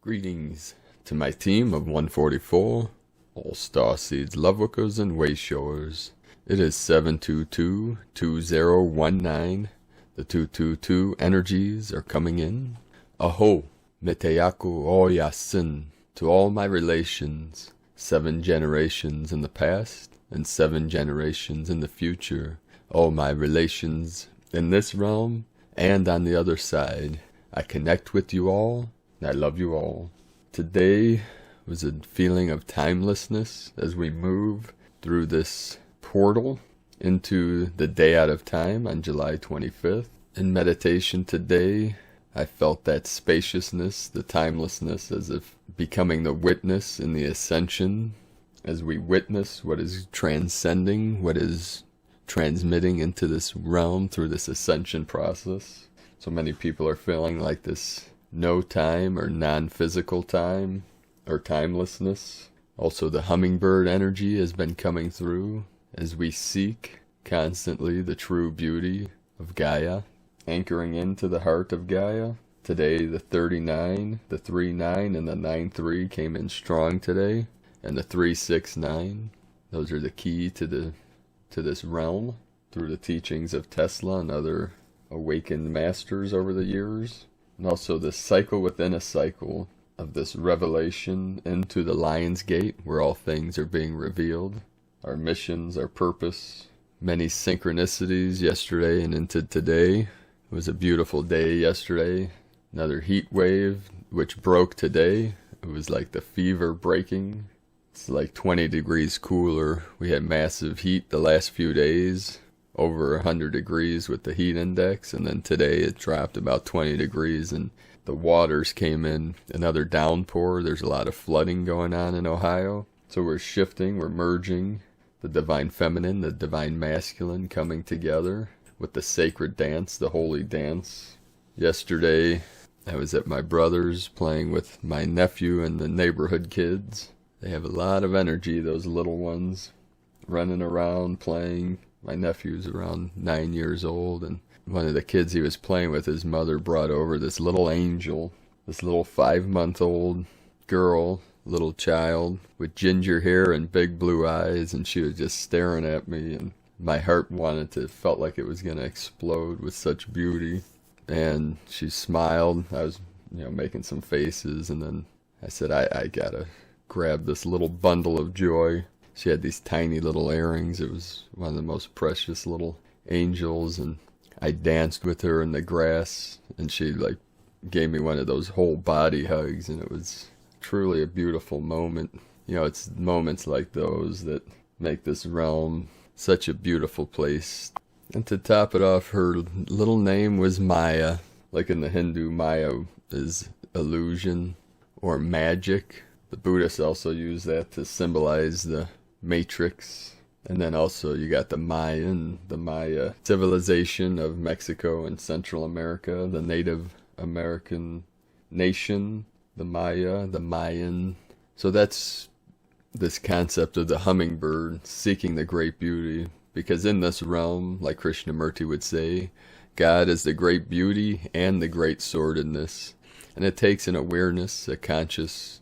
Greetings to my team of 144, all Starseeds, Loveworkers, and Wayshowers. It is 722-2019. The 222 energies are coming in. Aho, Meteyaku Oyasin, to all my relations, 7 generations in the past and 7 generations in the future. All my relations in this realm and on the other side. I connect with you all. I love you all. Today was a feeling of timelessness as we move through this portal into the day out of time on July 25th. In meditation today, I felt that spaciousness, the timelessness, as if becoming the witness in the Ascension, as we witness what is transcending, what is transmitting into this realm through this Ascension process. So many people are feeling like this no time or non-physical time or timelessness. Also the hummingbird energy has been coming through as we seek constantly the true beauty of Gaia, anchoring into the heart of Gaia. Today the 39, the 39 and the 93 came in strong today, and the 369. Those are the key to this realm through the teachings of Tesla and other awakened masters over the years. And also the cycle within a cycle of this revelation into the Lion's Gate, where all things are being revealed. Our missions, our purpose, many synchronicities yesterday and into today. It was a beautiful day yesterday. Another heat wave, which broke today. It was like the fever breaking. It's like 20 degrees cooler. We had massive heat the last few days. Over 100 degrees with the heat index, and then today it dropped about 20 degrees and the waters came in. Another downpour. There's a lot of flooding going on in Ohio. So we're shifting, we're merging the divine feminine, the divine masculine coming together with the sacred dance, the holy dance. Yesterday I was at my brother's playing with my nephew and the neighborhood kids. They have a lot of energy, those little ones, running around playing. My nephew's around 9 years old, and one of the kids he was playing with, his mother brought over this little angel, this little 5-month-old girl, little child, with ginger hair and big blue eyes, and she was just staring at me, and my heart felt like it was going to explode with such beauty. And she smiled. I was, making some faces, and then I said, I gotta grab this little bundle of joy. She had these tiny little earrings. It was one of the most precious little angels, and I danced with her in the grass, and she gave me one of those whole body hugs, and it was truly a beautiful moment. It's moments like those that make this realm such a beautiful place. And to top it off, her little name was Maya. Like in the Hindu, Maya is illusion or magic. The Buddhists also use that to symbolize the Matrix. And then also you got the Maya civilization of Mexico and Central America, the Native American nation, the Maya, the Mayan. So that's this concept of the hummingbird seeking the great beauty, because in this realm, like Krishnamurti would say, God is the great beauty and the great sordidness. And it takes an awareness, a conscious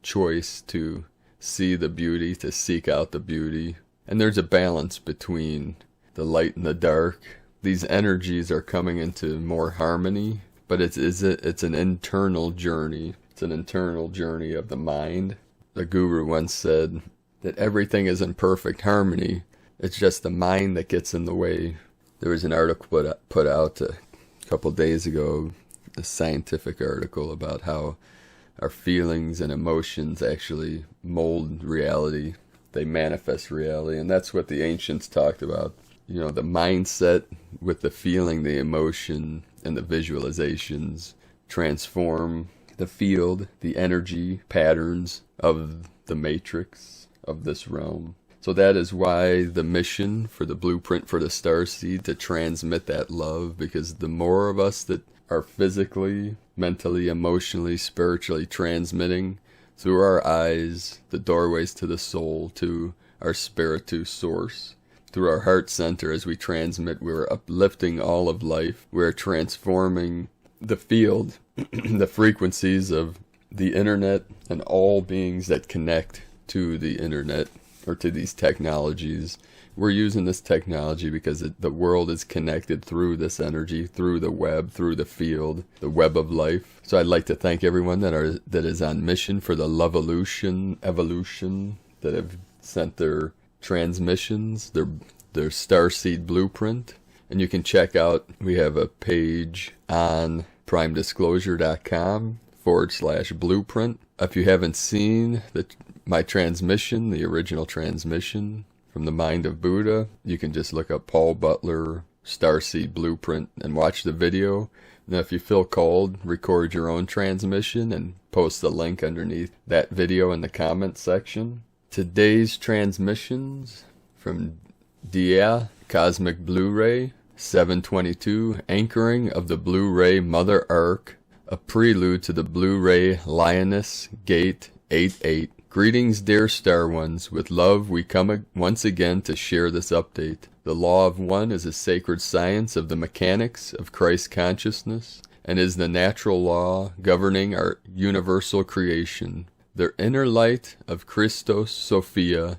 choice to see the beauty, to seek out the beauty. And there's a balance between the light and the dark. These energies are coming into more harmony, but it's an internal journey. It's an internal journey of the mind. The guru once said that everything is in perfect harmony. It's just the mind that gets in the way. There was an article put out a couple days ago, a scientific article about how our feelings and emotions actually mold reality. They manifest reality, and that's what the ancients talked about. The mindset with the feeling, the emotion, and the visualizations transform the field, the energy patterns of the matrix of this realm. So that is why the mission for the blueprint for the Starseed, to transmit that love, because the more of us that are physically, mentally, emotionally, spiritually transmitting through our eyes, the doorways to the soul, to our spirit, to source, through our heart center, as we transmit, we're uplifting all of life. We're transforming the field, the frequencies of the internet and all beings that connect to the internet or to these technologies. We're using this technology because the world is connected through this energy, through the web, through the field, the web of life. So I'd like to thank everyone that is on mission for the Lovevolution, evolution, that have sent their transmissions, their Starseed blueprint. And you can check out, we have a page on primedisclosure.com/blueprint. If you haven't seen my transmission, the original transmission from the mind of Buddha, you can just look up Paul Butler Starseed Blueprint and watch the video. Now if you feel called, record your own transmission and post the link underneath that video in the comment section. Today's transmissions from Dia Cosmic Blu-ray 722, ANKoring of the BLUERAY Mother ARK, a prelude to the BLUERAY Lioness Gate 88. Greetings, dear Star Ones. With love, we come once again to share this update. The Law of One is a sacred science of the mechanics of Christ consciousness and is the natural law governing our universal creation. The inner light of Christos Sophia,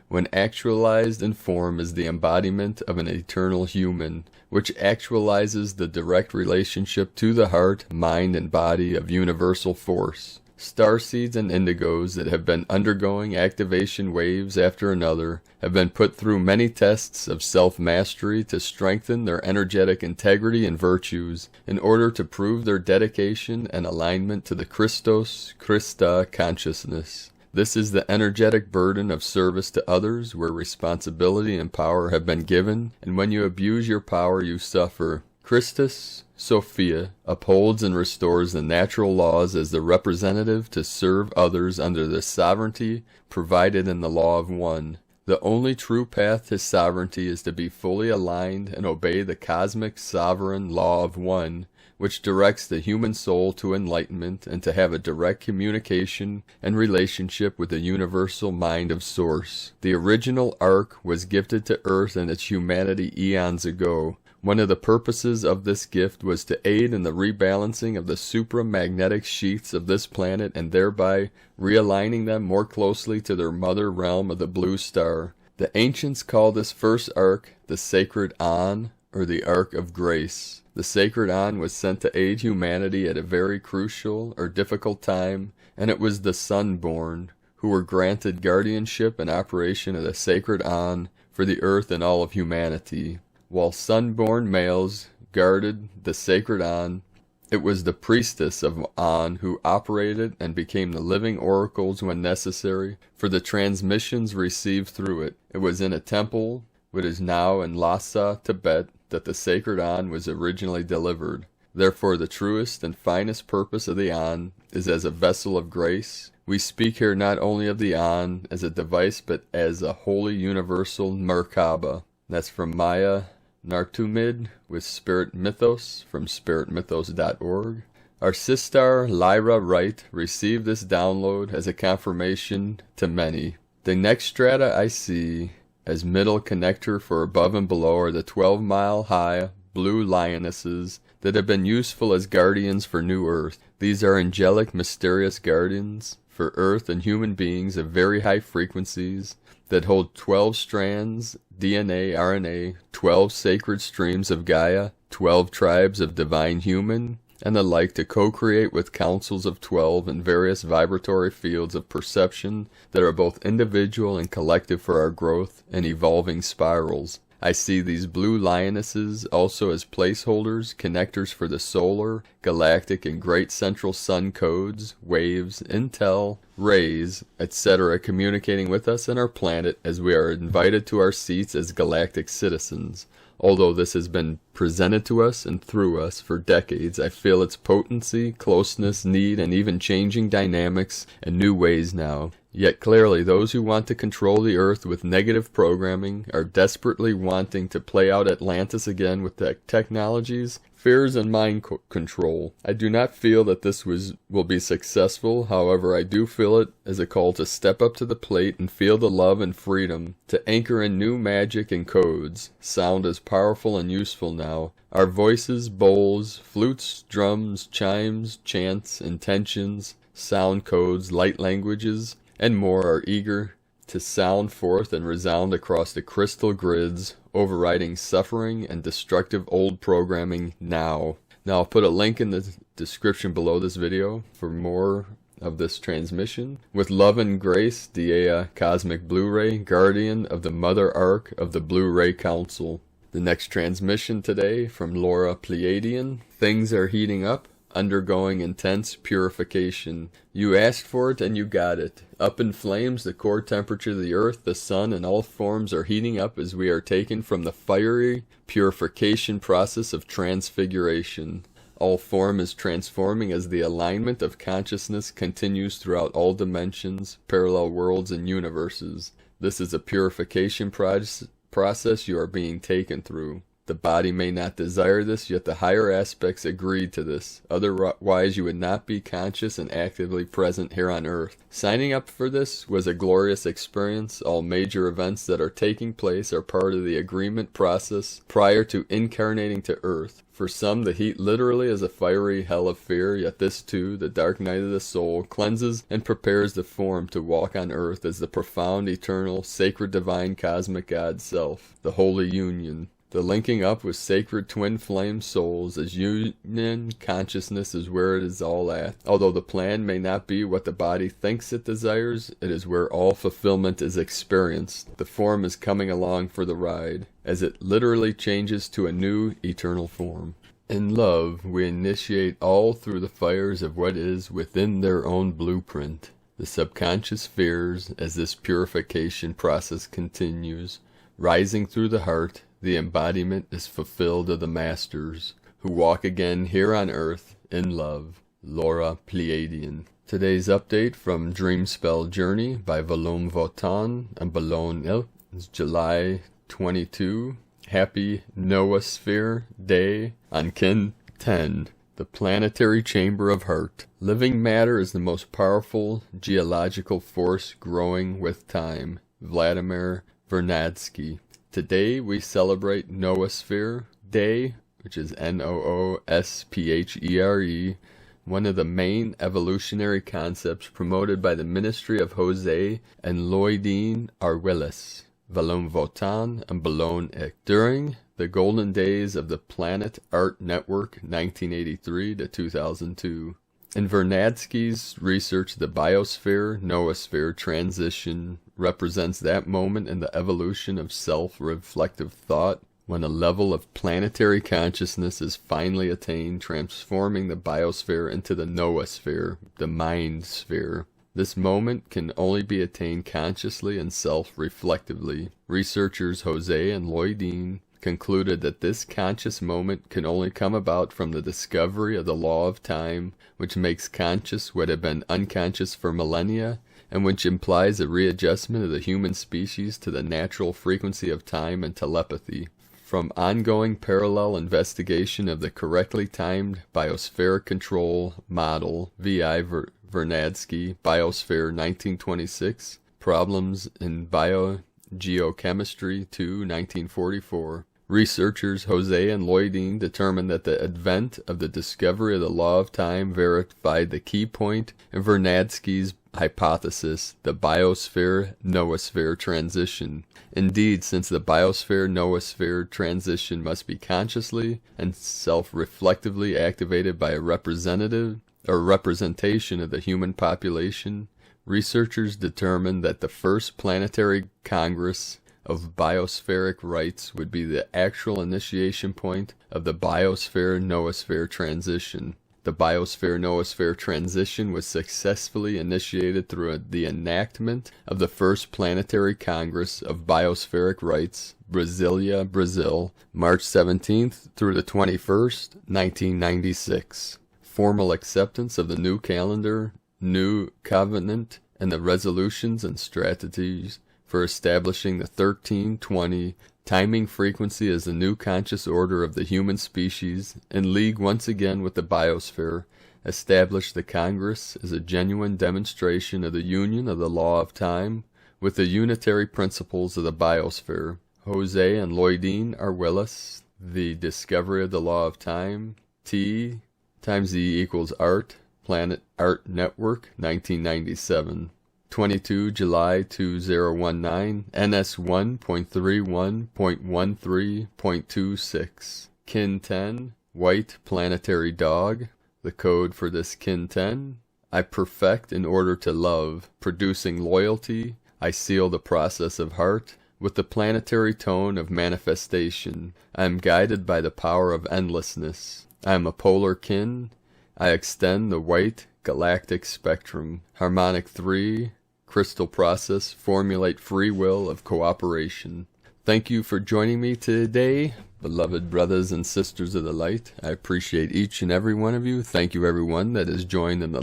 when actualized in form, is the embodiment of an eternal human, which actualizes the direct relationship to the heart, mind, and body of universal force. Starseeds and indigos that have been undergoing activation waves after another have been put through many tests of self-mastery to strengthen their energetic integrity and virtues in order to prove their dedication and alignment to the Christa consciousness. This is the energetic burden of service to others, where responsibility and power have been given, and when you abuse your power you suffer. Christus Sophia upholds and restores the natural laws as the representative to serve others under the sovereignty provided in the Law of One. The only true path to sovereignty is to be fully aligned and obey the cosmic sovereign Law of One, which directs the human soul to enlightenment, and to have a direct communication and relationship with the universal mind of Source. The original ARK was gifted to Earth and its humanity eons ago. One of the purposes of this gift was to aid in the rebalancing of the supramagnetic sheaths of this planet and thereby realigning them more closely to their mother realm of the blue star. The ancients call this first ARK the Sacred An, or the Ark of Grace. The Sacred An was sent to aid humanity at a very crucial or difficult time, and it was the Sunborn who were granted guardianship and operation of the Sacred An for the Earth and all of humanity. While Sunborn males guarded the Sacred An, it was the priestess of An who operated and became the living oracles when necessary for the transmissions received through it. It was in a temple, which is now in Lhasa, Tibet, that the Sacred An was originally delivered. Therefore the truest and finest purpose of the An is as a vessel of grace. We speak here not only of the An as a device, but as a holy universal Merkaba. That's from Maya Nartumid with Spirit Mythos from spiritmythos.org. Our sister Lyra Wright received this download as a confirmation to many. The next strata I see as middle connector for above and below are the 12-mile-high blue lionesses that have been useful as guardians for New Earth. These are angelic, mysterious guardians for Earth and human beings of very high frequencies that hold 12 strands, DNA, RNA, 12 sacred streams of Gaia, 12 tribes of divine human, and the like, to co-create with councils of 12 in various vibratory fields of perception that are both individual and collective for our growth and evolving spirals. I see these blue lionesses also as placeholders, connectors for the solar, galactic, and great central sun codes, waves, intel, rays, etc., communicating with us and our planet as we are invited to our seats as galactic citizens. Although this has been presented to us and through us for decades, I feel its potency, closeness, need, and even changing dynamics in new ways now. Yet clearly those who want to control the Earth with negative programming are desperately wanting to play out Atlantis again with technologies, fears, and mind control. I do not feel that this will be successful. However, I do feel it as a call to step up to the plate and feel the love and freedom to anchor in new magic and codes. Sound is powerful and useful now. Our voices, bowls, flutes, drums, chimes, chants, intentions, sound codes, light languages, and more are eager to sound forth and resound across the crystal grids, overriding suffering and destructive old programming now. Now I'll put a link in the description below this video for more of this transmission. With love and grace, Dea Cosmic Blu-ray, guardian of the Mother Ark of the Blu-ray Council. The next transmission today from Laura Pleiadian. Things are heating up, undergoing intense purification. You asked for it and you got it. Up in flames, the core temperature of the earth, the sun, and all forms are heating up as we are taken from the fiery purification process of transfiguration. All form is transforming as the alignment of consciousness continues throughout all dimensions, parallel worlds, and universes. This is a purification process you are being taken through. The body may not desire this, yet the higher aspects agreed to this. Otherwise, you would not be conscious and actively present here on Earth. Signing up for this was a glorious experience. All major events that are taking place are part of the agreement process prior to incarnating to Earth. For some, the heat literally is a fiery hell of fear, yet this too, the dark night of the soul, cleanses and prepares the form to walk on Earth as the profound, eternal, sacred, divine, cosmic God Self, the Holy Union. The linking up with sacred twin flame souls as union consciousness is where it is all at. Although the plan may not be what the body thinks it desires, it is where all fulfillment is experienced. The form is coming along for the ride, as it literally changes to a new eternal form. In love, we initiate all through the fires of what is within their own blueprint. The subconscious fears as this purification process continues, rising through the heart. The embodiment is fulfilled of the masters, who walk again here on earth in love. Laura Pleiadian. Today's update from Dreamspell Journey by Valom Votan and Balon Il. It's July 22. Happy Noosphere Day on Kin 10. The planetary chamber of heart. Living matter is the most powerful geological force growing with time. Vladimir Vernadsky. Today we celebrate Noosphere Day, which is Noosphere, one of the main evolutionary concepts promoted by the Ministry of Jose and Lloydine Arguelles, Valom Votan, and Balon Ik. During the golden days of the Planet Art Network 1983 to 2002. In Vernadsky's research, the biosphere-noosphere transition represents that moment in the evolution of self-reflective thought when a level of planetary consciousness is finally attained, transforming the biosphere into the noosphere, the mind sphere. This moment can only be attained consciously and self-reflectively. Researchers Jose and Lloydine concluded that this conscious moment can only come about from the discovery of the law of time, which makes conscious what had been unconscious for millennia, and which implies a readjustment of the human species to the natural frequency of time and telepathy. From ongoing parallel investigation of the correctly timed biospheric control model, V.I. Vernadsky, Biosphere 1926, Problems in Biogeochemistry 2, 1944. Researchers Jose and Lloydine determined that the advent of the discovery of the law of time verified the key point in Vernadsky's hypothesis, the biosphere-noosphere transition. Indeed, since the biosphere-noosphere transition must be consciously and self-reflectively activated by a representative or representation of the human population, researchers determined that the first planetary congress of biospheric rights would be the actual initiation point of the biosphere-noosphere transition. The biosphere-noosphere transition was successfully initiated through the enactment of the first planetary congress of biospheric rights, Brasilia, Brazil, March 17th through the 21st, 1996. Formal acceptance of the new calendar, new covenant, and the resolutions and strategies for establishing the 1320 timing frequency as the new conscious order of the human species, in league once again with the biosphere, established the Congress as a genuine demonstration of the union of the law of time with the unitary principles of the biosphere. Jose and Lloydine Arguelles, The Discovery of the Law of Time, T times E equals art, Planet Art Network, 1997. 22 July 2019, NS 1.31.13.26. Kin 10, White Planetary Dog. The code for this Kin 10: I perfect in order to love, producing loyalty. I seal the process of heart with the planetary tone of manifestation. I am guided by the power of endlessness. I am a polar kin. I extend the white galactic spectrum. Harmonic 3, crystal process, formulate free will of cooperation. Thank you for joining me today, beloved brothers and sisters of the light. I appreciate each and every one of you. Thank you everyone that has joined in the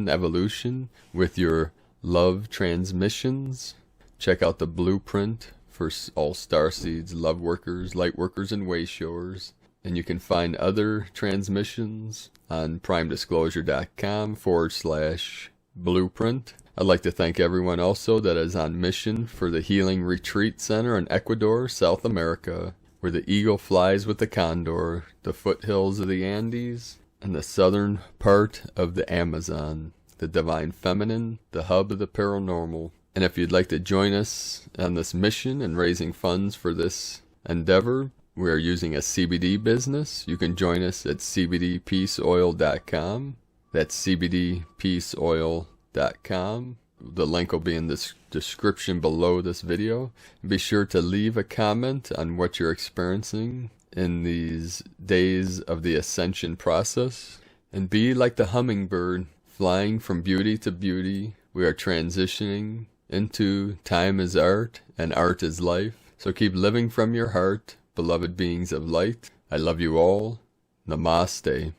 evolution with your love transmissions. Check out the blueprint for all Starseeds, love workers, light workers, and way showers. And you can find other transmissions on primedisclosure.com/blueprint. I'd like to thank everyone also that is on mission for the Healing Retreat Center in Ecuador, South America, where the eagle flies with the condor, the foothills of the Andes, and the southern part of the Amazon, the Divine Feminine, the hub of the paranormal. And if you'd like to join us on this mission and raising funds for this endeavor, we are using a CBD business. You can join us at cbdpeaceoil.com. That's cbdpeaceoil.com. The link will be in the description below this video. Be sure to leave a comment on what you're experiencing in these days of the ascension process. And be like the hummingbird, flying from beauty to beauty. We are transitioning into time is art and art is life. So keep living from your heart, beloved beings of light. I love you all. Namaste.